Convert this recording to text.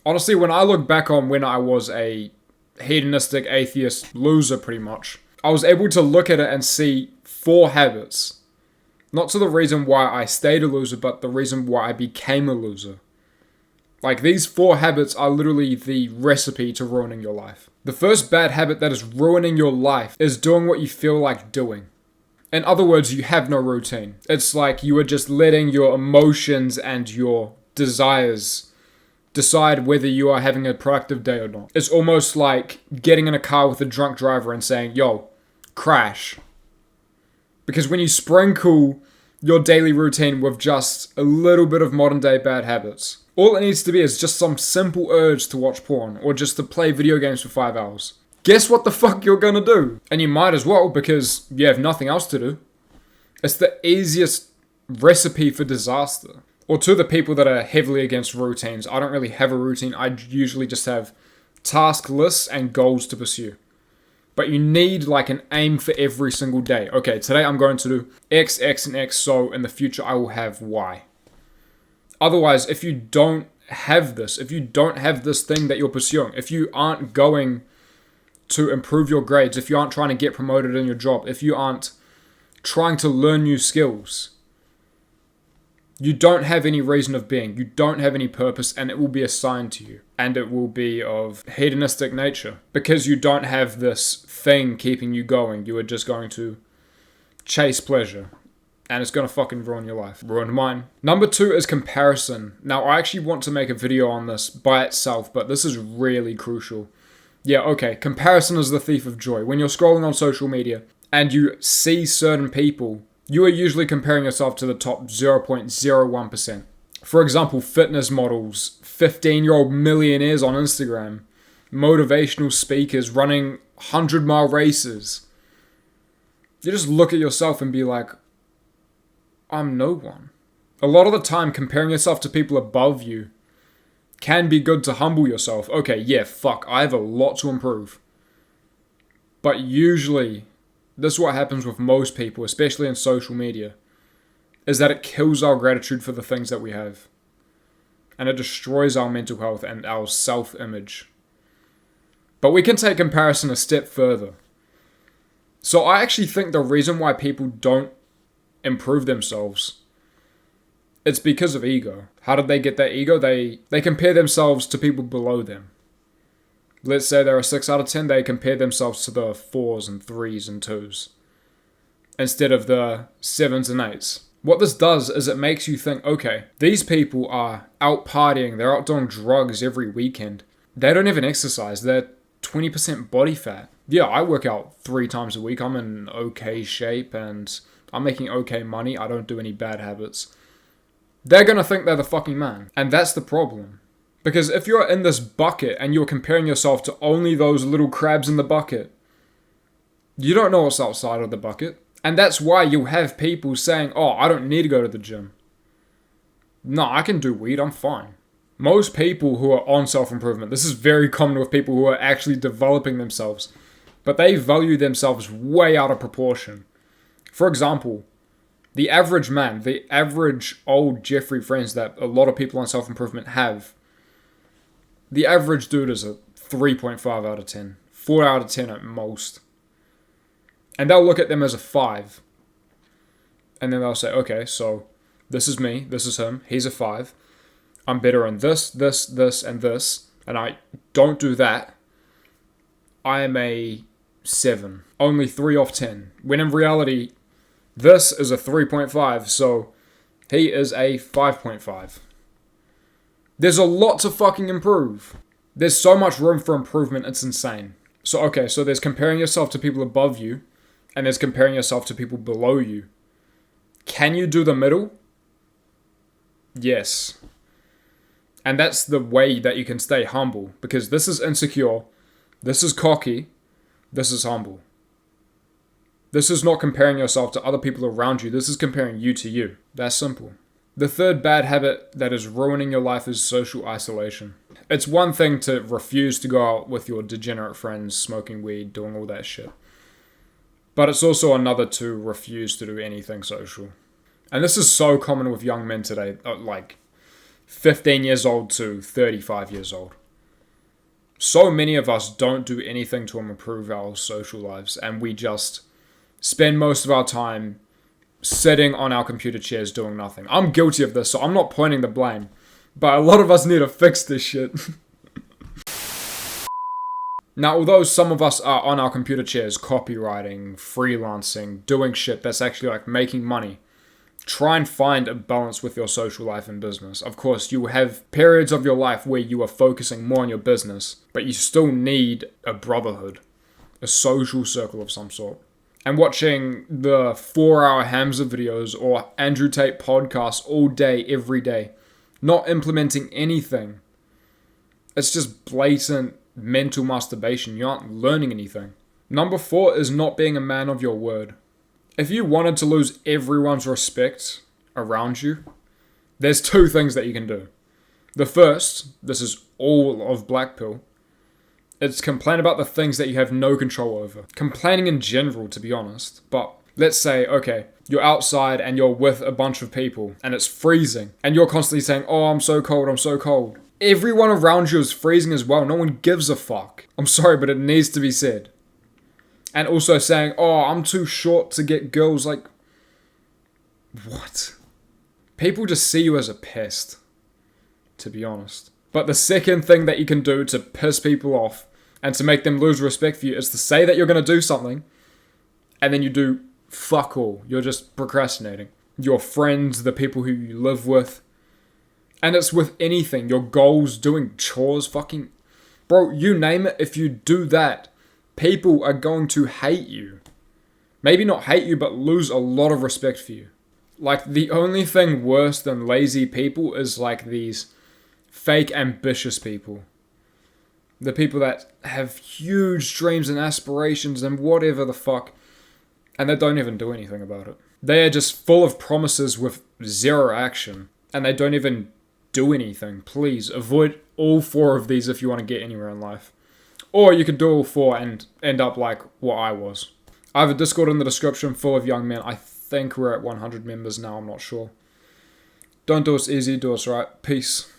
Honestly, when I look back on when I was a hedonistic atheist loser pretty much, I was able to look at it and see 4 habits. Not to the reason why I stayed a loser, but the reason why I became a loser. Like, these 4 habits are literally the recipe to ruining your life. The first bad habit that is ruining your life is doing what you feel like doing. In other words, you have no routine. It's like you are just letting your emotions and your desires decide whether you are having a productive day or not. It's almost like getting in a car with a drunk driver and saying, yo, crash. Because when you sprinkle your daily routine with just a little bit of modern day bad habits, all it needs to be is just some simple urge to watch porn or just to play video games for 5 hours. Guess what the fuck you're gonna do? And you might as well, because you have nothing else to do. It's the easiest recipe for disaster. Or to the people that are heavily against routines, I don't really have a routine. I usually just have task lists and goals to pursue. But you need like an aim for every single day. Okay, today I'm going to do X, X, and X, so in the future I will have Y. Otherwise, if you don't have this thing that you're pursuing, if you aren't going to improve your grades, if you aren't trying to get promoted in your job, if you aren't trying to learn new skills, you don't have any reason of being. You don't have any purpose, and it will be assigned to you. And it will be of hedonistic nature. Because you don't have this thing keeping you going. You are just going to chase pleasure. And it's going to fucking ruin your life. Ruined mine. Number 2 is comparison. Now, I actually want to make a video on this by itself, but this is really crucial. Yeah, okay, comparison is the thief of joy. When you're scrolling on social media and you see certain people, you are usually comparing yourself to the top 0.01%. For example, fitness models, 15-year-old millionaires on Instagram, motivational speakers running 100-mile races. You just look at yourself and be like, I'm no one. A lot of the time, comparing yourself to people above you can be good to humble yourself. Okay, yeah, fuck, I have a lot to improve. But usually, this is what happens with most people, especially in social media, is that it kills our gratitude for the things that we have. And it destroys our mental health and our self-image. But we can take comparison a step further. So I actually think the reason why people don't improve themselves, it's because of ego. How did they get that ego? They compare themselves to people below them. Let's say they're a 6 out of 10, they compare themselves to the 4s and 3s and 2s instead of the 7s and 8s. What this does is it makes you think, okay, these people are out partying, they're out doing drugs every weekend. They don't even exercise, they're 20% body fat. Yeah, I work out 3 times a week, I'm in okay shape and I'm making okay money, I don't do any bad habits. They're gonna think they're the fucking man. And that's the problem. Because if you're in this bucket and you're comparing yourself to only those little crabs in the bucket, you don't know what's outside of the bucket. And that's why you'll have people saying, oh, I don't need to go to the gym. No, I can do weed, I'm fine. Most people who are on self-improvement, this is very common with people who are actually developing themselves, but they value themselves way out of proportion. For example, the average man, the average old Jeffrey friends that a lot of people on self-improvement have, the average dude is a 3.5 out of 10, 4 out of 10 at most. And they'll look at them as a 5. And then they'll say, okay, so this is me, this is him, he's a 5. I'm better in this, this, this, and this. And I don't do that. I am a 7. Only 3 off 10. When in reality, this is a 3.5, so he is a 5.5. There's a lot to fucking improve. There's so much room for improvement, it's insane. So okay, so there's comparing yourself to people above you, and there's comparing yourself to people below you. Can you do the middle? Yes. And that's the way that you can stay humble, because this is insecure, this is cocky, this is humble. This is not comparing yourself to other people around you. This is comparing you to you. That's simple. The third bad habit that is ruining your life is social isolation. It's one thing to refuse to go out with your degenerate friends, smoking weed, doing all that shit. But it's also another to refuse to do anything social. And this is so common with young men today. Like, 15 years old to 35 years old. So many of us don't do anything to improve our social lives, and we just spend most of our time sitting on our computer chairs doing nothing. I'm guilty of this, so I'm not pointing the blame, but a lot of us need to fix this shit. Now, although some of us are on our computer chairs copywriting, freelancing, doing shit that's actually like making money, try and find a balance with your social life and business. Of course, you will have periods of your life where you are focusing more on your business, but you still need a brotherhood, a social circle of some sort. And watching the 4-hour Hamza videos or Andrew Tate podcasts all day, every day, not implementing anything. It's just blatant mental masturbation. You aren't learning anything. Number 4 is not being a man of your word. If you wanted to lose everyone's respect around you, there's 2 things that you can do. The first, this is all of Black Pill, it's complain about the things that you have no control over. Complaining in general, to be honest. But let's say, okay, you're outside and you're with a bunch of people and it's freezing and you're constantly saying, oh, I'm so cold, I'm so cold. Everyone around you is freezing as well. No one gives a fuck. I'm sorry, but it needs to be said. And also saying, oh, I'm too short to get girls. Like, what? People just see you as a pest, to be honest. But the second thing that you can do to piss people off and to make them lose respect for you is to say that you're going to do something and then you do fuck all. You're just procrastinating. Your friends, the people who you live with. And it's with anything. Your goals, doing chores, fucking... Bro, you name it, if you do that, people are going to hate you. Maybe not hate you, but lose a lot of respect for you. Like, the only thing worse than lazy people is like these fake ambitious people. The people that have huge dreams and aspirations and whatever the fuck, and they don't even do anything about it. They are just full of promises with zero action, and they don't even do anything. Please avoid all 4 of these if you want to get anywhere in life. Or you could do all 4 and end up like what I was. I have a Discord in the description full of young men. I think we're at 100 members now, I'm not sure. Don't do us easy, do us right. Peace.